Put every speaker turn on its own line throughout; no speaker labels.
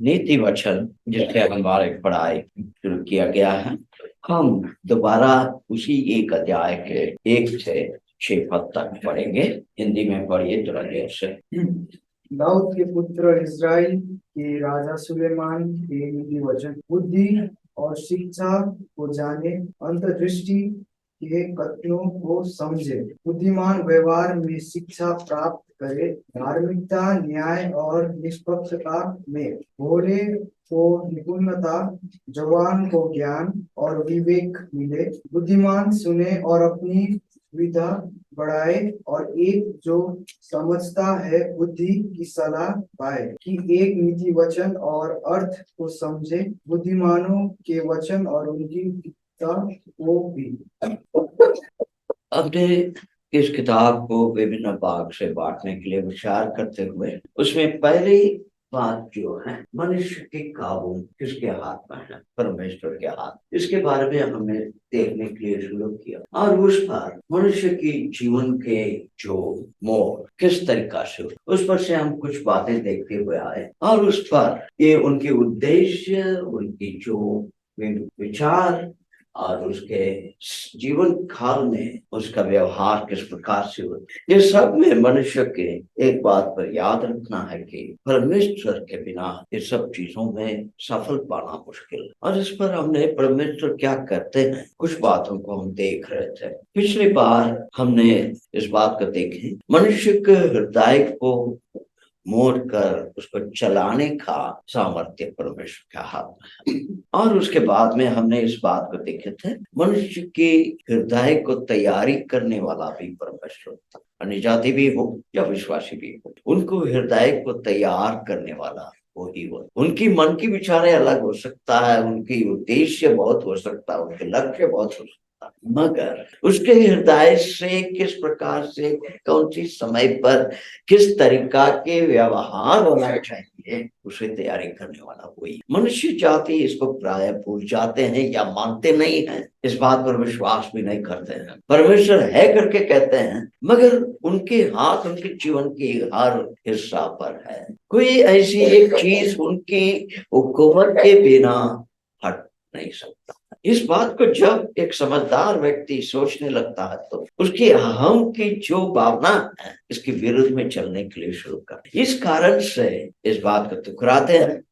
नीति वचन जिससे हमारे पढ़ाई शुरू किया गया है, हम दोबारा उसी एक अध्याय के 1 से 6 पद तक पढ़ेंगे। हिंदी में पढ़िए थोड़ा देर से।
दाऊद के पुत्र इस्राएल के राजा सुलेमान के नीति वचन। बुद्धि और शिक्षा को जाने, अंतर्दृष्टि के कथनों को समझे। बुद्धिमान व्यवहार में शिक्षा प्राप्त करे, धार्मिकता, न्याय और निष्पक्षता में। भोले को निपुणता, जवान को ज्ञान और विवेक मिले। बुद्धिमान सुने और अपनी सुविधा बढ़ाए, और एक जो समझता है बुद्धि की सलाह पाए। कि एक नीति वचन और अर्थ को समझे, बुद्धिमानों के वचन और उनकी गीता को भी।
हमने इस किताब को विभिन्न भाग से बांटने के लिए विचार करते हुए उसमें पहली बात जो है, मनुष्य के काबू किसके हाथ में है? परमेश्वर के हाथ। इसके बारे में हमने देखने के लिए शुरू किया और उस पर मनुष्य की जीवन के जो मोड़ किस तरीका से, उस पर से हम कुछ बातें देखते हुए आए और उस पर ये उनके उद्देश्य, उनकी जो विचार और उसके जीवन काल में उसका व्यवहार किस प्रकार से हो, ये सब में मनुष्य के एक बात पर याद रखना है कि परमेश्वर के बिना ये सब चीजों में सफल पाना मुश्किल। और इस पर हमने परमेश्वर क्या करते हैं, कुछ बातों को हम देख रहे थे। पिछली बार हमने इस बात को देखे, मनुष्य के हृदय को मोड़ कर उसको चलाने का सामर्थ्य परमेश्वर के हाथ में है। और उसके बाद में हमने इस बात को देखे थे, मनुष्य के हृदय को तैयारी करने वाला भी परमेश्वर था। अन्य जाति भी हो या विश्वासी भी हो, उनको हृदय को तैयार करने वाला वही हो। उनकी मन की विचारें अलग हो सकता है, उनकी उद्देश्य बहुत हो सकता है, उनके लक्ष्य बहुत हो सकता, मगर उसके हृदय से किस प्रकार से, कौन सी समय पर किस तरीका के व्यवहार होना चाहिए, उसे तैयारी करने वाला वही। मनुष्य जाति इसको प्राय भूल जाते हैं या मानते नहीं हैं, इस बात पर विश्वास भी नहीं करते हैं। परमेश्वर है करके कहते हैं, मगर उनके हाथ उनके जीवन की हर हिस्सा पर है। कोई ऐसी एक चीज उनकी हुकूमत के बिना हट नहीं सकता। इस बात को जब एक समझदार व्यक्ति सोचने लगता है तो उसकी अहम की जो भावना है, इसके विरुद्ध में चलने के लिए शुरू कर। इस कारण से इस बात को ठुकराते हैं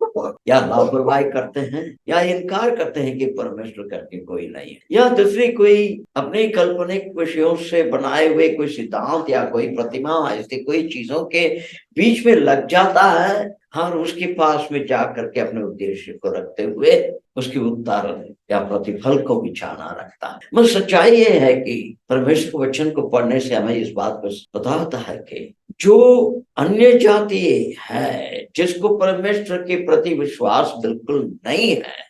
या लापरवाही करते हैं या इनकार करते हैं कि परमेश्वर करके कोई नहीं है, या दूसरी कोई अपनी काल्पनिक विषयों से बनाए हुए कोई सिद्धांत या कोई प्रतिमा ऐसी कोई चीजों के बीच में लग जाता है और उसके पास में जाकर के अपने उद्देश्य को रखते हुए उसके उत्तर या प्रतिफल को भी चाहना रखता है। मगर सच्चाई ये है कि परमेश्वर वचन को पढ़ने से हमें इस बात को पता होता है कि जो अन्य जाति है, जिसको परमेश्वर के प्रति विश्वास बिल्कुल नहीं है,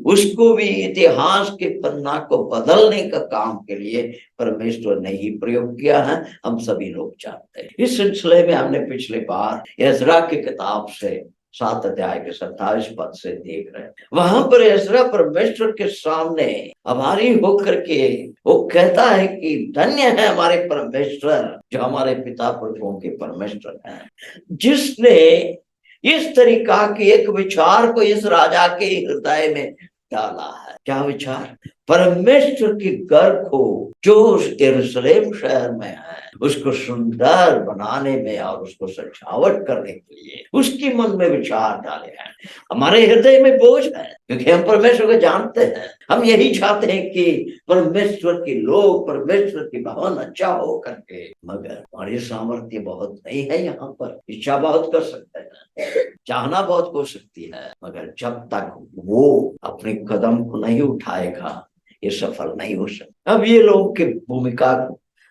उसको भी इतिहास के पन्ना को बदलने का काम के लिए परमेश्वर ने ही प्रयोग किया है, हम सभी लोग जानते हैं। इस सिलसिले में हमने पिछले बार एजरा की किताब से 7 अध्याय के 27 पद से देख रहे हैं। वहां पर एजरा परमेश्वर के सामने हमारी होकर के वो कहता है कि धन्य है हमारे परमेश्वर, जो हमारे पिता पुरखों के परमेश्वर हैं, जिसने इस तरीका के एक विचार को इस राजा के हृदय में डाला है। क्या विचार? परमेश्वर के घर को जो उस यरूशलेम शहर में है, उसको सुंदर बनाने में और उसको सजावट करने के लिए उसके मन में विचार डाले हैं। हमारे हृदय में बोझ है क्योंकि हम परमेश्वर को जानते हैं। हम यही चाहते हैं कि परमेश्वर के लोग, परमेश्वर की भवन अच्छा हो करके, मगर हमारी सामर्थ्य बहुत नहीं है। यहाँ पर इच्छा बहुत कर सकते हैं, चाहना बहुत हो सकती है, मगर जब तक वो अपने कदम को नहीं उठाएगा ये सफल नहीं हो सकता। अब ये लोग की भूमिका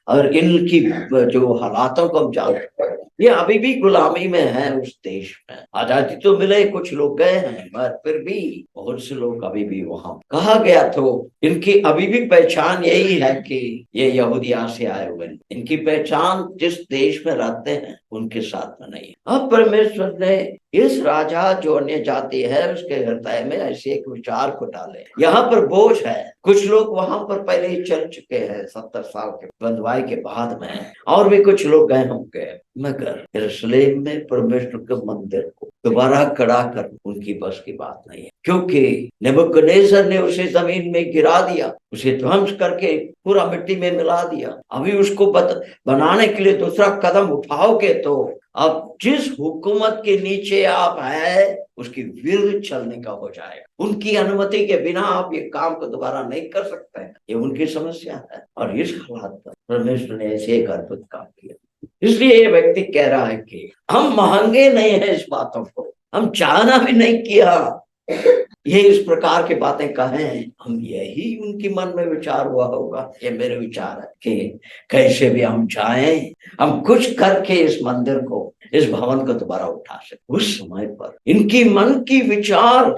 और इनकी जो हालातों को हम जानते हैं, ये अभी भी गुलामी में है। उस देश में आजादी तो मिले, कुछ लोग गए हैं, मगर फिर भी बहुत से लोग अभी भी वहां। कहा गया तो इनकी अभी भी पहचान यही है कि ये यहूदिया से आए हुए हैं। इनकी पहचान जिस देश में रहते हैं उनके साथ में नहीं। अब परमेश्वर ने इस राजा जो अन्य जाति है उसके हृदय में ऐसे एक विचार को डाले। यहाँ पर बोझ है, कुछ लोग वहां पर पहले ही चल चुके हैं 70 साल के बंधुआई के बाद में, और भी कुछ लोग गए होंगे। मगर यरूशलेम में परमेश्वर के मंदिर को दोबारा खड़ा कर उनकी बस की बात नहीं है, क्योंकि नेबुकदनेस्सर ने उसे जमीन में गिरा दिया, उसे ध्वंस करके पूरा मिट्टी में मिला दिया। अभी उसको बनाने के लिए दूसरा कदम उठाओगे तो अब जिस हुकूमत के नीचे आप है उसकी विरुद्ध चलने का हो जाएगा। उनकी अनुमति के बिना आप ये काम को दोबारा नहीं कर सकते हैं, ये उनकी समस्या है। और इस हालात पर परमेश्वर ने ऐसे एक अद्भुत काम किया। इसलिए ये व्यक्ति कह रहा है कि हम महंगे नहीं है इस बातों को, हम चाहना भी नहीं किया ये इस प्रकार की बातें कहें, हम यही उनकी मन में विचार हुआ होगा। ये मेरे विचार है कि कैसे भी हम चाहें, हम कुछ करके इस मंदिर को, इस भवन को दोबारा उठा सके। उस समय पर इनकी मन की विचार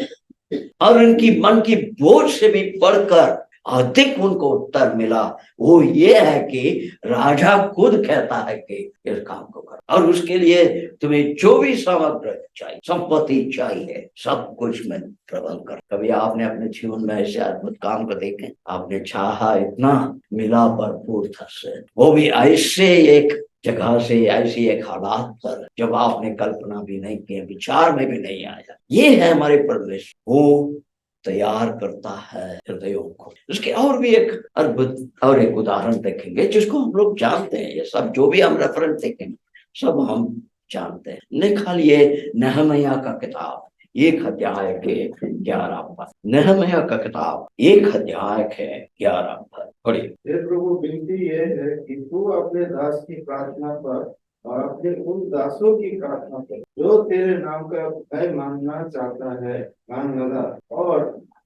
और इनकी मन की बोझ से भी बढ़कर अधिक उनको उत्तर मिला। वो ये है कि राजा खुद कहता है कि इस काम को कर, और उसके लिए तुम्हें जो भी सामग्री चाहिए, संपत्ति चाहिए, सब कुछ मैं प्रबंध कर। कभी आपने अपने जीवन में ऐसे अद्भुत काम को देखे? आपने चाहा इतना, मिला भरपूर था से, वो भी ऐसे एक जगह से, ऐसी एक हालात पर जब आपने कल्पना भी नहीं की, विचार में भी नहीं आया। ये है हमारे परमेश्वर, वो तैयार करता है हृदयों को। उसके और भी एक अद्भुत और एक उदाहरण देखेंगे जिसको हम लोग जानते हैं। ये सब जो भी हम रेफरेंस देखेंगे सब हम जानते हैं। निकाल ये नहमयाह का किताब 1 अध्याय के 11 पद। नहमयाह का किताब 1 अध्याय के 11 पद पढ़िए।
हे प्रभु, विनती ये है कि तू अपने दास की प्रार्थना पर और अपने उन दासों की प्रार्थना पर जो तेरे नाम का भय मानना चाहता है कान लगा, और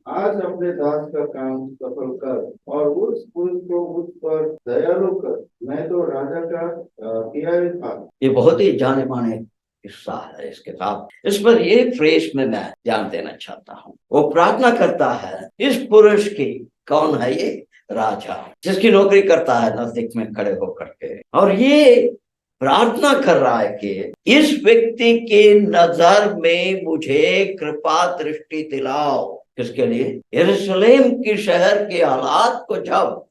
आज अपने दास का काम सफल कर और उस पुरुष को उस पर दयालु कर। मैं तो राजा का किया ही था।
ये बहुत ही जाने माने हिस्सा है इस किताब। इस पर ये फ्रेज में मैं ध्यान देना चाहता हूँ। वो प्रार्थना करता है इस पुरुष की, कौन है ये? राजा, जिसकी नौकरी करता है नजदीक में खड़े होकर के, और ये प्रार्थना कर रहा है कि इस व्यक्ति के नजर में मुझे कृपा दृष्टि दिलाओ। किसके लिए? यरूशलेम की शहर के हालात को जब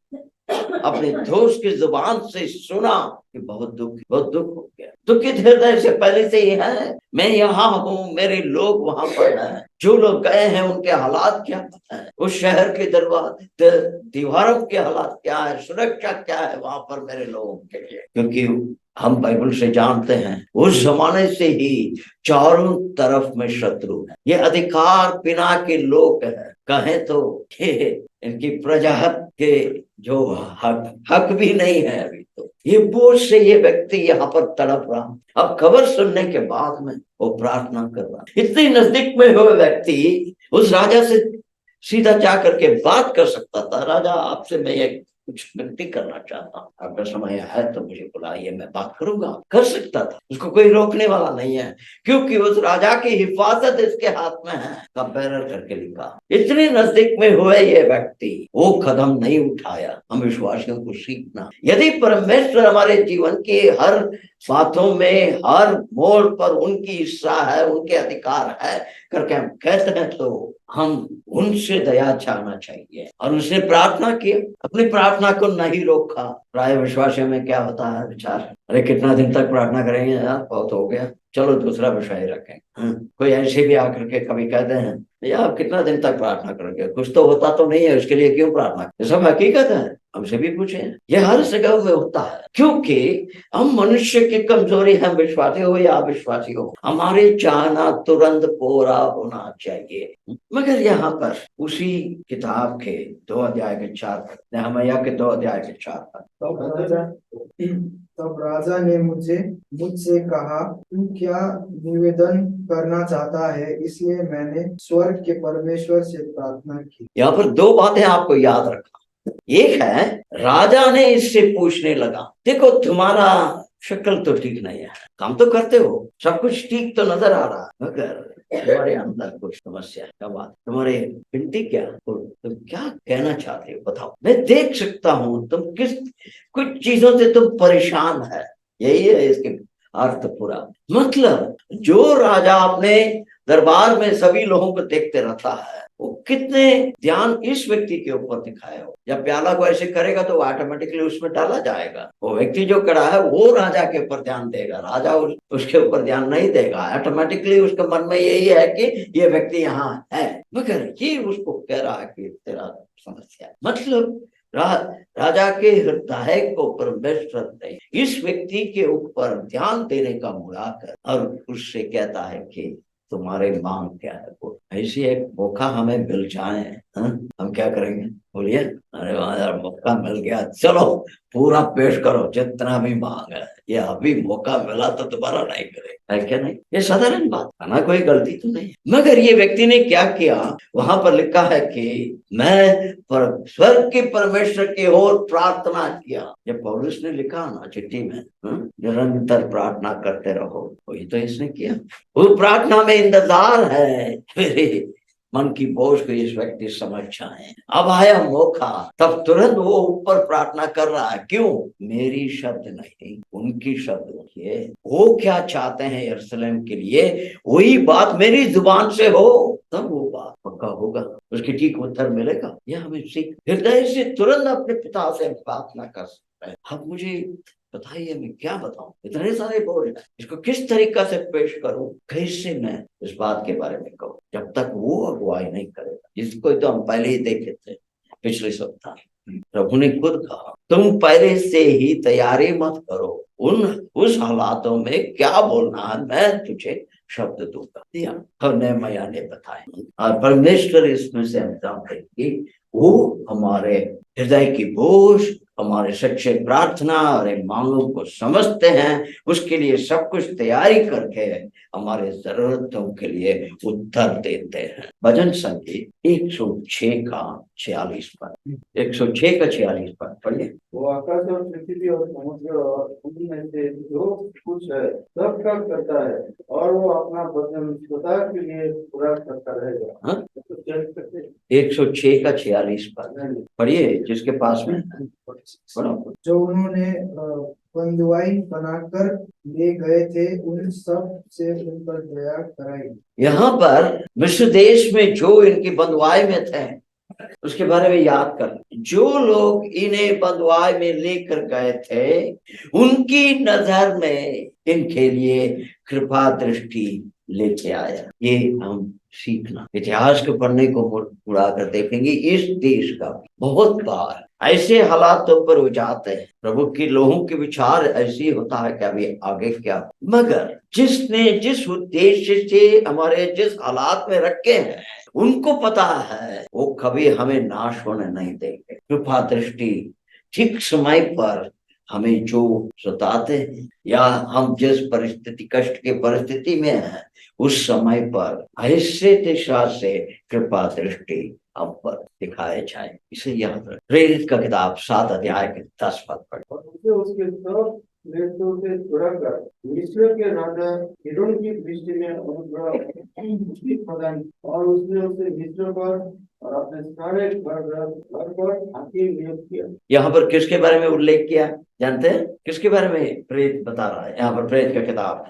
अपने दोस्त की जुबान से सुना कि बहुत दुख हो गया। दुखित हृदय से पहले से ही है, मैं यहाँ हूँ, मेरे लोग वहां पर हैं, जो लोग गए हैं उनके हालात क्या है, उस शहर के दीवारों के हालात क्या है, सुरक्षा क्या है वहां पर मेरे लोगों के लिए। क्योंकि हम बाइबल से जानते हैं उस जमाने से ही चारों तरफ में शत्रु है। ये अधिकार बिना के लोग हैं, कहें तो इनकी प्रजा के जो हक भी नहीं है अभी तो। ये बोझ से ये व्यक्ति यहाँ पर तड़प रहा। अब खबर सुनने के बाद में वो प्रार्थना कर रहा। इतने नजदीक में हुए व्यक्ति उस राजा से सीधा जा करके बात कर सकता था। राजा, आपसे मैं एक कुछ विनती करना चाहता हूँ, आपका समय है तो मुझे बुलाइए, मैं बात करूंगा। कर सकता था, उसको कोई रोकने वाला नहीं है, क्योंकि उस राजा की हिफाजत इसके हाथ में है। कंपेयर करके लिखा, इतने नजदीक में हुए ये व्यक्ति वो कदम नहीं उठाया। हम विश्वासियों को सीखना, यदि परमेश्वर हमारे जीवन के हर बातों में, हर मोड़ पर उनकी हिस्सा है, उनके अधिकार है करके हम कहते हैं, तो हम उनसे दया चाहना चाहिए। और उसने प्रार्थना की, अपनी प्रार्थना को नहीं रोका। प्राय विश्वासियों में क्या होता है विचार, अरे कितना दिन तक प्रार्थना करेंगे यार, बहुत हो गया, चलो दूसरा विषय रखें। कोई ऐसे भी आकर के कभी कहते हैं, भैया आप कितना दिन तक प्रार्थना करोगे, कुछ तो होता तो नहीं है, उसके लिए क्यों प्रार्थना? ये सब हकीकत है, हमसे भी पूछे, ये हर जगह में होता है। क्योंकि हम मनुष्य की कमजोरी, हम विश्वासी हो या अविश्वासी हो, हमारे चाहना तुरंत पूरा होना चाहिए। मगर यहाँ पर उसी किताब के 2 अध्याय के 4 पद, नहमयाह के 2 अध्याय के 4 पद।
तब राजा ने मुझसे कहा, तू क्या निवेदन करना चाहता है? इसलिए मैंने स्वर्ग के परमेश्वर से प्रार्थना की।
यहाँ पर 2 बातें आपको याद रखना। एक है, राजा ने इससे पूछने लगा, देखो तुम्हारा शक्ल तो ठीक नहीं है, काम तो करते हो, सब कुछ ठीक तो नजर आ रहा, मगर तुम्हारे अंदर कुछ समस्या है। क्या बात? तुम्हारे विनती क्या, तुम क्या कहना चाहते हो बताओ, मैं देख सकता हूँ तुम कुछ चीजों से तुम परेशान है। यही है इसके अर्थ पूरा। मतलब जो राजा अपने दरबार में सभी लोगों को देखते रहता है, वो कितने ध्यान इस व्यक्ति के ऊपर दिखाया हो। जब प्याला को ऐसे करेगा तो ऑटोमेटिकली उसमें डाला जाएगा। वो व्यक्ति जो खड़ा है वो राजा के ऊपर ध्यान देगा, राजा उसके ऊपर ध्यान नहीं देगा। ऑटोमेटिकली उसके मन में यही है कि ये व्यक्ति यहाँ है, मगर ये उसको कह रहा है कि तेरा समस्या, मतलब राजा के हृदय को परमेश्वर ने इस व्यक्ति के ऊपर ध्यान देने का मौका कर और उससे कहता है कि तुम्हारे मांग क्या है। वो ऐसी एक मौका हमें मिल जाए, हम क्या करेंगे? बोलिए, अरे यार मौका मिल गया, चलो पूरा पेश करो जितना भी मांग है, ये अभी मौका मिला तो दोबारा नहीं करे, है क्या नहीं? ये साधारण बात है ना, कोई गलती तो नहीं। मगर ये व्यक्ति ने क्या किया, वहां पर लिखा है कि मैं स्वर्ग के परमेश्वर की ओर प्रार्थना किया। जब पौलुस ने लिखा ना चिट्ठी में, निरंतर प्रार्थना करते रहो, वही तो इसने किया। वो प्रार्थना में इंतजार है मेरे मन की बोझ को इस व्यक्ति समझ जाए। अब आया मौका, तब तुरंत वो ऊपर प्रार्थना कर रहा है। क्यों? मेरी शब्द नहीं, उनकी शब्द होती है। वो क्या चाहते हैं यरूशलेम के लिए, वही बात मेरी जुबान से हो, तब वो बात पक्का होगा, उसकी ठीक उत्तर मिलेगा। यह हमें सीख हृदय से तुरंत अपने पिता से प्रार्थना कर सकते हैं। अब मुझे बताइए मैं क्या बताऊं, इतने सारे बोल, इसको किस तरीका से पेश करूं, कैसे मैं इस बात के बारे में कहूं, जब तक वो अगुवाई नहीं करेगा। जिसको तो हम पहले ही देखे थे पिछले सप्ताह, प्रभु ने खुद कहा तुम पहले से ही तैयारी मत करो, उस हालातों में क्या बोलना है मैं तुझे शब्द दूंगा, दिया और नहमयाह ने बताया। और परमेश्वर इसमें से हम जानते हैं कि वो हमारे हृदय की बोझ, हमारे सच्चे प्रार्थना और मांगों को समझते हैं, उसके लिए सब कुछ तैयारी करके हमारे जरूरतों के लिए उत्तर देते हैं। भजन संगीत 106 का 46 पद, 106 का 46 पद पढ़िए।
वो आकाश और पृथ्वी और समुद्र और उनमें से जो कुछ है सब का करता है, और वो अपना वचन सदा के लिए पूरा करता रहेगा।
106 का 46 पद पढ़िए, जिसके पास में
जो उन्होंने बंधुआई बनाकर ले गए थे उन सब से उन पर दया कराई।
यहाँ पर मिस्र देश में जो इनकी बंधुआई में थे उसके बारे में याद कर, जो लोग इन्हें बंधुआई में लेकर गए थे उनकी नजर में इनके लिए कृपा दृष्टि लेके आया। ये हम सीखना, इतिहास को पढ़ने को उड़ा कर देखेंगे। इस देश का बहुत बार ऐसे हालातों पर हो जाते हैं, प्रभु के लोगों के विचार ऐसे होता है कि अभी आगे क्या, मगर जिसने जिस उद्देश्य से हमारे जिस हालात में रखे हैं उनको पता है वो कभी हमें नाश होने नहीं देंगे। कृपा दृष्टि ठीक समय पर हमें जो सताते हैं या हम जिस परिस्थिति कष्ट के परिस्थिति में हैं उस समय पर ऐसे दिशा से कृपा दृष्टि हम पर दिखाए जाए। इसे याद रखें। प्रेरित का किताब 7 अध्याय के 10 पद पढ़े।
उसके सब नेत्रों से छुड़ाकर ईश्वर के राजा फिरौन की दृष्टि में अनुग्रह प्रदान, और उसने उसे मिस्र पर और अपने सारे घर पर हाकिम नियुक्त किया।
यहाँ पर किसके बारे में उल्लेख किया जानते हैं? किसके बारे में प्रेरित बता रहा है यहाँ पर? प्रेरित का किताब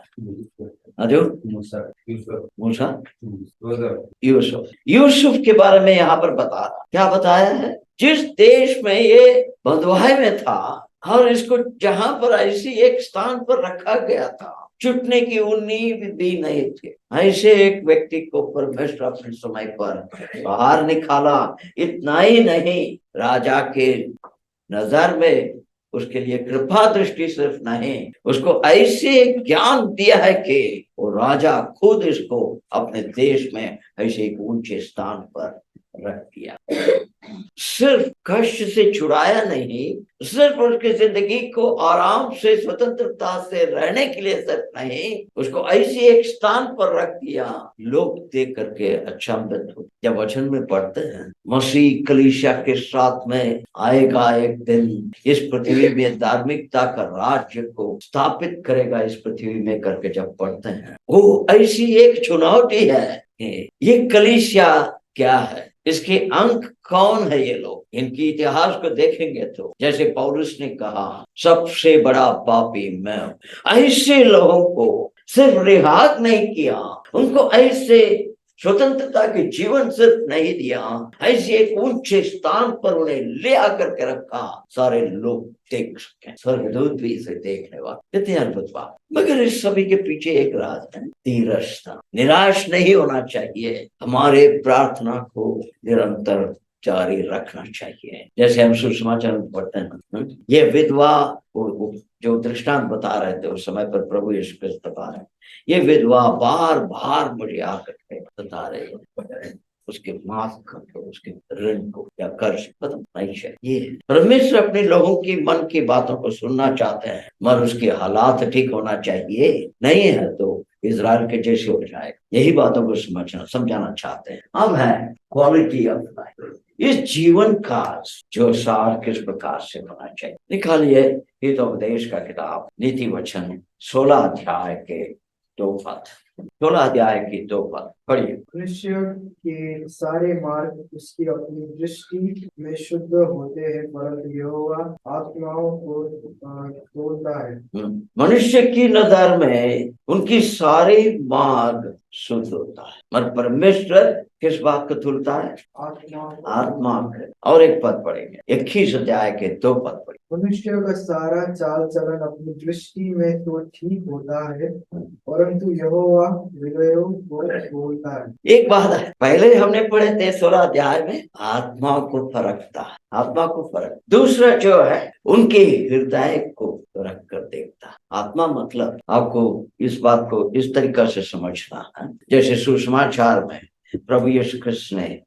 यूसुफ के बारे में यहाँ पर बता रहा। क्या बताया है? जिस देश में ये बंधुआई में था और इसको जहां पर ऐसी एक स्थान पर रखा गया था, छुटने की उम्मीद भी नहीं थी, ऐसे एक व्यक्ति को परमेश्वर अपने समय पर बाहर निकाला। इतना ही नहीं, राजा के नजर में उसके लिए कृपा दृष्टि सिर्फ नहीं, उसको ऐसे ज्ञान दिया है कि वो राजा खुद इसको अपने देश में ऐसे एक ऊंचे स्थान पर रख दिया। सिर्फ कष्ट से छुड़ाया नहीं, सिर्फ उसकी जिंदगी को आराम से स्वतंत्रता से रहने के लिए सिर्फ नहीं, उसको ऐसी एक स्थान पर रख दिया। लोग देख करके अचंभित हो। जब वचन में पढ़ते हैं मसीह कलीसिया के साथ में आएगा एक दिन, इस पृथ्वी में धार्मिकता का राज्य को स्थापित करेगा इस पृथ्वी में करके जब पढ़ते हैं, वो ऐसी एक चुनौती है। ये कलीसिया क्या है, इसके अंक कौन है? ये लोग, इनकी इतिहास को देखेंगे तो जैसे पौलुस ने कहा सबसे बड़ा पापी मैं हूं। ऐसे लोगों को सिर्फ रिहा नहीं किया, उनको ऐसे स्वतंत्रता के जीवन सिर्फ नहीं दिया, ऐसे एक ऊंचे स्थान पर उन्हें ले आकर के रखा, सारे लोग देख सके, स्वर्गदूत भी इसे देखने वाले। कितनी अद्भुत बात। मगर इस सभी के पीछे एक राज है, धीरजता। निराश नहीं होना चाहिए, हमारे प्रार्थना को निरंतर जारी रखना चाहिए। जैसे हम सुसमाचार में पढ़ते हैं, ये विधवा जो दृष्टांत बता रहे थे उस समय पर प्रभु यीशु क्रिस्त बता रहे, ये विधवा बार बार मुझे आकर के बता रहे हैं उसके माफ कर दो, उसके ऋण को या कर्ज खत्म नहीं चाहिए। परमेश्वर अपने लोगों की मन की बातों को सुनना चाहते हैं, मगर उसके हालात ठीक होना चाहिए, नहीं है तो इजराइल के जैसे हो जाए। यही बातों को समझाना चाहते हैं। अब है क्वालिटी ऑफ लाइफ, इस जीवन का जो सार किस प्रकार से होना चाहिए। निकालिए हितोपदेश का किताब नीति वचन 16 अध्याय के 2 पद, 16 अध्याय की 2 पद पढ़िए।
मनुष्य के सारे मार्ग उसकी अपनी दृष्टि में शुद्ध होते हैं, परंतु यहोवा आत्माओं को तोड़ता है।
मनुष्य की नजर में उनकी सारी मार्ग शुद्ध होता है, मगर परमेश्वर किस बात को तुलता है? आत्मा। और एक पद पढ़ेंगे 21 अध्याय के 2 पद पढ़ेंगे।
मनुष्य का सारा चाल चलन अपनी दृष्टि में तो ठीक होता है, परंतु यहोवा हृदयों को बोलता है। एक
बात है, पहले हमने पढ़े थे 16 अध्याय में, आत्मा को परखता है, आत्मा को परख। दूसरा जो है उनके हृदय को परख कर देखता है। आत्मा मतलब आपको इस बात को इस तरीका से समझना है, जैसे सुसमाचार में प्रभु यीशु कृष्ण ने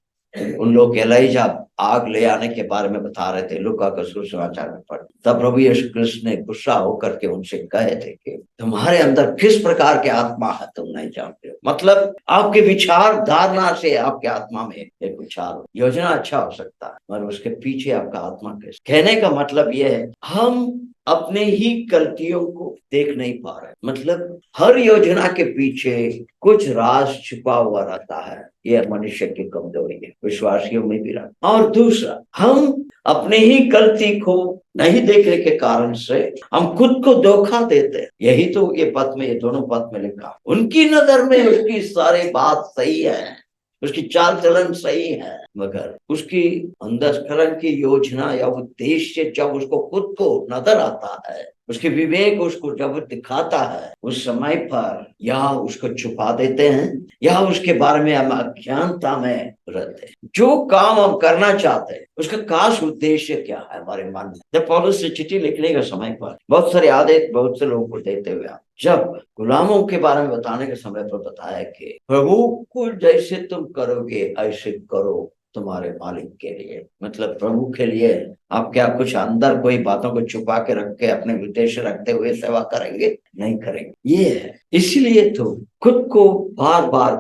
उन लोग एलीजा आग ले आने के बारे में बता रहे थे, लूका का सुसमाचार में पढ़, तब प्रभु यीशु कृष्ण ने गुस्सा होकर के उनसे कहे थे कि तुम्हारे अंदर किस प्रकार के आत्मा है तुम नहीं जानते हो। मतलब आपके विचार धारणा से आपके आत्मा में एक विचार योजना अच्छा हो सकता है, मगर उसके पीछे आपका आत्मा कैसे। कहने का मतलब यह है हम अपने ही गलतियों को देख नहीं पा रहे, मतलब हर योजना के पीछे कुछ राज छुपा हुआ रहता है। यह मनुष्य की कमजोरी है, विश्वासियों में भी रहता। और दूसरा, हम अपने ही गलती को नहीं देखने के कारण से हम खुद को धोखा देते हैं। यही तो ये पद में, ये दोनों पद में लिखा, उनकी नजर में उसकी सारी बात सही है, उसकी चाल चलन सही है, मगर उसकी अंतःकरण की योजना या उद्देश्य जब उसको खुद को नजर आता है, उसके विवेक उसको जब दिखाता है, उस समय पर या उसको छुपा देते हैं या उसके बारे में हम अज्ञानता में रहते हैं। जो काम हम करना चाहते हैं उसका खास उद्देश्य क्या है हमारे मन में। जब पौलुस से चिट्ठी लिखने के समय पर बहुत सारे आदेश बहुत से लोगों को देते हुए, जब गुलामों के बारे में बताने के समय पर बताया कि प्रभु को जैसे तुम करोगे ऐसे करो तुम्हारे मालिक के लिए, मतलब प्रभु के लिए आप क्या कुछ अंदर कोई बातों को छुपा के रख के अपने उद्देश्य रखते हुए सेवा करेंगे? नहीं करेंगे। ये है, इसलिए तो खुद को बार बार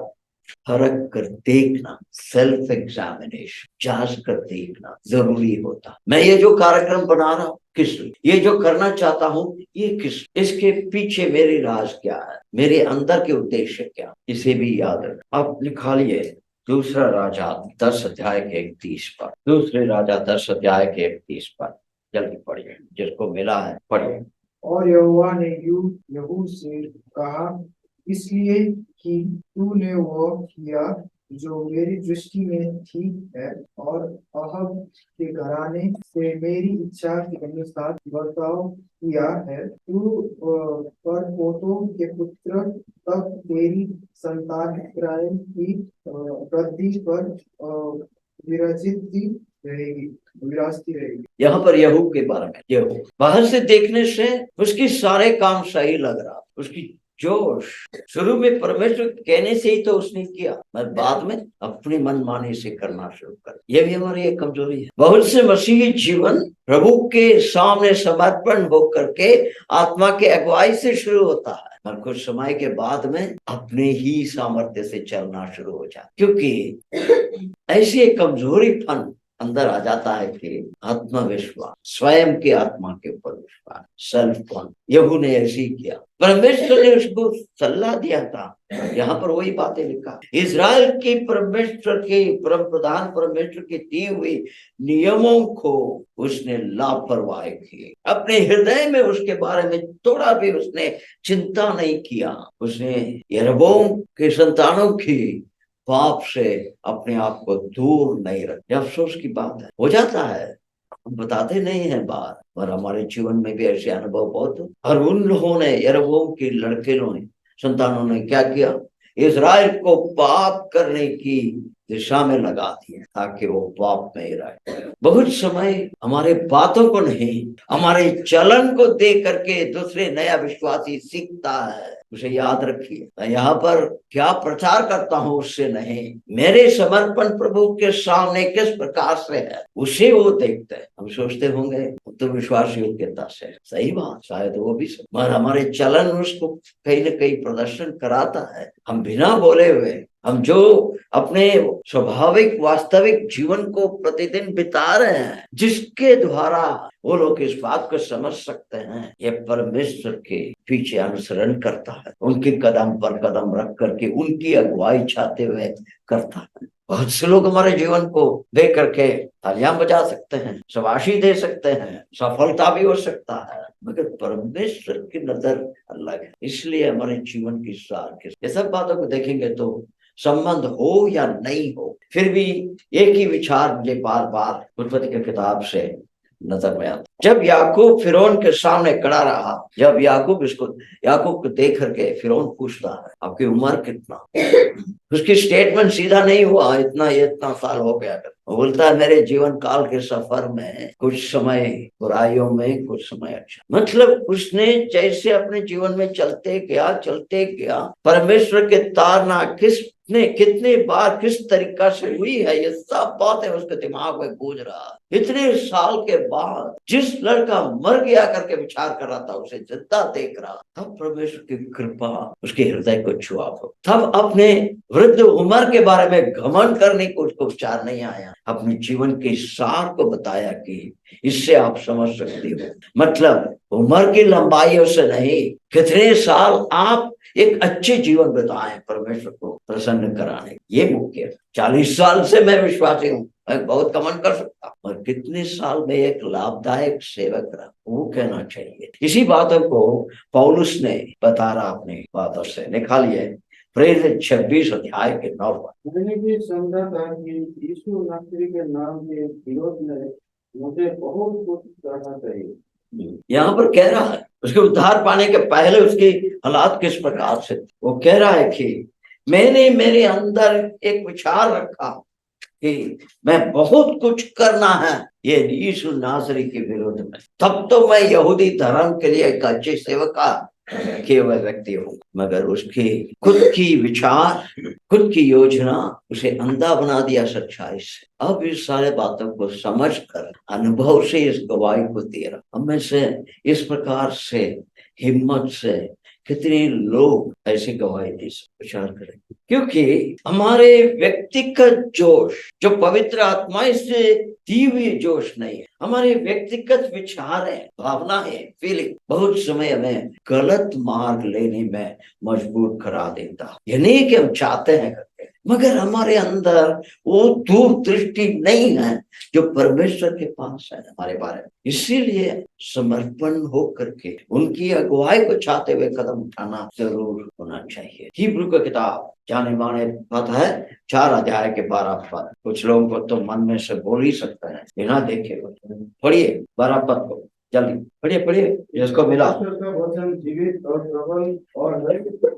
फर्क कर देखना, सेल्फ एग्जामिनेशन, जांच कर देखना जरूरी होता। मैं ये जो कार्यक्रम बना रहा हूँ किस लिए, ये जो करना चाहता हूँ ये किस, इसके पीछे मेरी राज क्या है, मेरे अंदर के उद्देश्य क्या, इसे भी याद रखना। आप लिखा लिए दूसरा राजा 10 अध्याय के 31 पर, दूसरे राजा 10 अध्याय के 31 पर, जल्दी पढ़िए, जिसको मिला है पढ़िए।
और यहोवा ने यहू से कहा, इसलिए कि तूने वो किया जो मेरी दृष्टि में ठीक है और अहब के घराने से मेरी इच्छा के अनुसार बर्ताव किया है। तू परपोतों के पुत्र तब तेरी संतान इस्राएल की गद्दी पर विराजती रहेगी।
यहाँ पर यहू के बारे में, यहू बाहर से देखने से उसकी सारे काम सही लग रहा, उसकी जोश शुरू में परमेश्वर कहने से ही तो उसने किया, मगर बाद में अपनी मनमानी से करना शुरू कर। यह भी हमारी एक कमजोरी है। बहुत से मसीही जीवन प्रभु के सामने समर्पण होकर के आत्मा के अगुवाई से शुरू होता है, और कुछ समय के बाद में अपने ही सामर्थ्य से चलना शुरू हो जाता, क्योंकि ऐसी एक कमजोरी फन अंदर आ जाता है कि आत्मविश्वास, स्वयं की आत्मा के ऊपर विश्वास, सेल्फ कॉन्फिडेंस। यहू ने ऐसे ही किया, परमेश्वर ने उसको सलाह दिया था। यहाँ पर वही बातें लिखा, इज़राइल की परमेश्वर के परम प्रधान परमेश्वर की दी हुई नियमों को उसने लापरवाही की, अपने हृदय में उसके बारे में थोड़ा भी उसने चिंता नहीं किया। उसने यरबोम के संतानों की पाप से अपने आप को दूर नहीं रखा। अफसोस की बात है, हो जाता है, हम बताते नहीं है बात, पर हमारे जीवन में भी ऐसे अनुभव बहुत। और उन लोगों ने, यरबोम के लड़के ने, संतानों ने क्या किया, इज़राइल को पाप करने की दिशा में लगा दिया ताकि वो पाप में ही रहे। बहुत समय हमारे बातों को नहीं, हमारे चलन को देख करके दूसरे नया विश्वासी सीखता है। उसे याद रखिए, मैं यहाँ पर क्या प्रचार करता हूँ उससे नहीं, मेरे समर्पण प्रभु के सामने किस प्रकार से है उसे वो देखते हैं। हम सोचते होंगे तो विश्वास योग्यता से, सही बात, शायद वो भी सही, मगर हमारे चलन उसको कहीं न कहीं प्रदर्शन कराता है। हम बिना बोले हुए, हम जो अपने स्वाभाविक वास्तविक जीवन को प्रतिदिन बिता रहे हैं, जिसके द्वारा वो लोग इस बात को समझ सकते हैं ये परमेश्वर के पीछे अनुसरण करता है, उनके कदम पर कदम रख करके उनकी अगुवाई चाहते हुए करता है। बहुत से लोग हमारे जीवन को देख करके तालियां बजा सकते हैं, शाबाशी दे सकते हैं, सफलता भी हो सकता है, मगर परमेश्वर की नजर अलग है। इसलिए हमारे जीवन की सार के ये सब बातों को देखेंगे तो संबंध हो या नहीं हो, फिर भी एक ही विचार मुझे बार बार उत्पत्ति की किताब से नजर में आता। जब याकूब फिरौन के सामने खड़ा रहा, जब याकूब को देख करके फिरौन पूछता है आपकी उम्र कितना, उसकी स्टेटमेंट सीधा नहीं हुआ इतना साल हो गया, वो बोलता है मेरे जीवन काल के सफर में कुछ समय बुराइयों में कुछ समय अच्छा। मतलब उसने जैसे अपने जीवन में चलते गया परमेश्वर के तारना कितने बार किस तरीका से हुई है, ये सब बातें उसके दिमाग में गूंज रहा। इतने साल के बाद जिस लड़का मर गया करके विचार कर रहा था उसे जिंदा देख रहा, तब परमेश्वर की कृपा उसके हृदय को छुआ। तब अपने वृद्ध उम्र के बारे में घमंड करने को उसको विचार नहीं आया, अपने जीवन के सार को बताया कि इससे आप समझ सकते हो, मतलब उम्र की लंबाइयों से नहीं, कितने साल आप एक अच्छे जीवन बिताए परमेश्वर को प्रसन्न कराने, ये मुख्य है। 40 साल से मैं विश्वासी हूँ, मैं बहुत घमंड कर सकता हूँ, और कितने साल में एक लाभदायक सेवक रहा, वो कहना चाहिए। इसी बातों को पौलुस ने बता रहा अपनी बातों से, निकालिए प्रेरित 26 अध्याय के 9 पद।
मैंने भी समझा था कि यीशु नासरी के नाम के विरोध में मुझे बहुत कुछ करना चाहिए।
यहाँ पर कह रहा है उसके उद्धार पाने के पहले उसकी हालात किस प्रकार से, वो कह रहा है कि मैंने मेरे अंदर एक विचार रखा कि मैं बहुत कुछ करना है ये यीशु नासरी के विरोध में, तब तो मैं यहूदी धर्म के लिए एक अच्छे सेवक केवल व्यक्ति हूँ, मगर उसकी खुद की विचार, खुद की योजना उसे अंधा बना दिया सच्चाई से। अब इस सारे बातों को समझकर अनुभव से इस गवाही को दे रहा। हम में से इस प्रकार से हिम्मत से कितने लोग ऐसी गवाही दे सकते, विचार करें, क्योंकि हमारे व्यक्तिगत जोश जो पवित्र आत्मा से दी हुई जोश नहीं है, हमारे व्यक्तिगत विचार है, भावना है, फीलिंग बहुत समय हमें गलत मार्ग लेने में मजबूर करा देता। ये नहीं कि हम चाहते हैं करके, मगर हमारे अंदर वो दूरदृष्टि नहीं है जो परमेश्वर के पास है हमारे बारे में। इसीलिए समर्पण हो करके उनकी अगुवाई को चाहते हुए कदम उठाना जरूर होना चाहिए। हिब्रू की किताब जाने माने पता है 4 अध्याय के 12 पद, कुछ लोगों को तो मन में से बोल ही सकते हैं बिना देखे। पढ़िए 12 पद को जल्दी पढ़िए जिसको मिला।
परमेश्वर का वचन जीवित और प्रबल और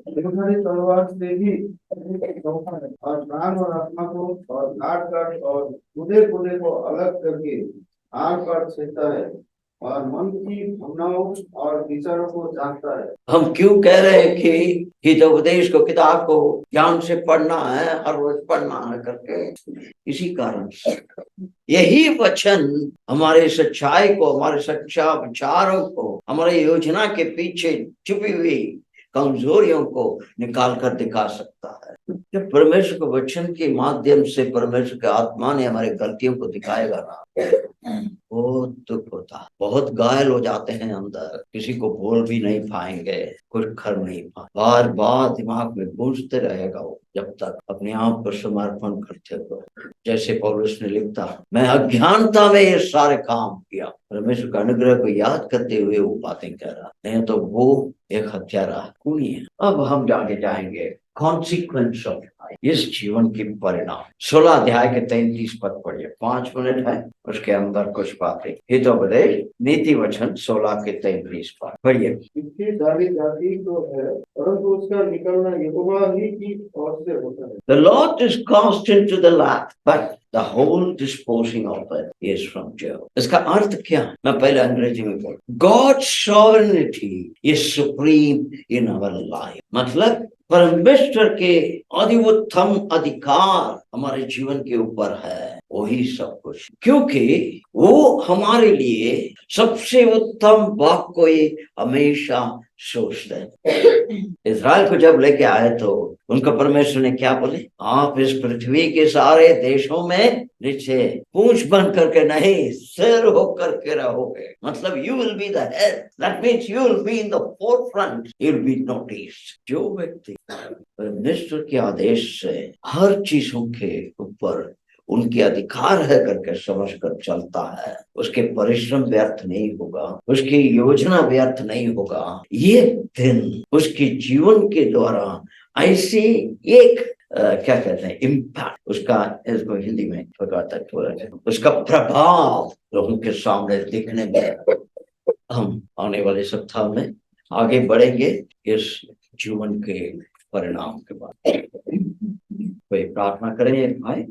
निर्भरी तलवार से भी और प्राण और आत्मा को और काट और गुदे को अलग करके आर पार छेदता है और मन की भावनाओं और विचारों को जानता है।
हम क्यों कह रहे हैं कि तो उपदेश को, किताब को ध्यान से पढ़ना है, हर रोज पढ़ना है करके, इसी कारण से यही वचन हमारे सच्चाई को, हमारे सच्चा विचारों को, हमारे योजना के पीछे छुपी हुई कमजोरियों को निकाल कर दिखा सकता है। जब परमेश्वर के वचन के माध्यम से परमेश्वर के आत्मा ने हमारे गलतियों को दिखाएगा ना, बहुत दुख होता है, बहुत घायल हो जाते हैं अंदर, किसी को बोल भी नहीं पाएंगे, कुछ कर नहीं पाएंगे, बार बार दिमाग में गूंजते रहेगा वो, जब तक अपने आप को समर्पण करते हुए। जैसे पौलुस ने लिखा, मैं अज्ञानता में ये सारे काम किया, परमेश्वर का अनुग्रह को याद करते हुए वो बातें कह रहा, नहीं तो वो एक हत्यारा खूनी है। अब हम आगे जाएंगे, कॉन्सिक्वेंस ऑफ इस जीवन की परिणाम। 16 अध्याय के 33 पद पढ़िए, 5 मिनट है, उसके अंदर कुछ बातें। हितोपदेश नीति वचन 16 के 33 पद पढ़िए।
इसकी सारी जाति तो है, परंतु उसका निकलना यहोवा ही की ओर से होता है।
The Lord is constant to the land, but the whole disposing of it is from Jehovah. इसका अर्थ क्या है? मैं पहले अंग्रेजी में बोल, God's sovereignty is supreme in our life. मतलब परमेश्वर के अधिउत्तम अधिकार हमारे जीवन के ऊपर है, वही सब कुछ, क्योंकि वो हमारे लिए सबसे उत्तम बात को हमेशा सोचते हैं। इज़राइल को जब लेके आए तो उनका परमेश्वर ने क्या बोले, आप इस पृथ्वी के सारे देशों में नीचे पूंछ बन करके नहीं, सिर होकर के रहोगे। मतलब you will be the head, that means you will be in the forefront, you will be noticed. जो व्यक्ति परमेश्वर के आदेश से हर चीजों के ऊपर उनके अधिकार है करके समझ कर चलता है, उसके परिश्रम व्यर्थ नहीं होगा, उसकी योजना व्यर्थ नहीं होगा। ये दिन उसके जीवन के द्वारा ऐसी एक क्या कहते हैं इम्पैक्ट, उसका इसको हिंदी में उसका प्रभाव लोगों के सामने दिखने में। हम आने वाले सप्ताह में आगे बढ़ेंगे इस जीवन के परिणाम के बाद। कोई प्रार्थना करें भाई।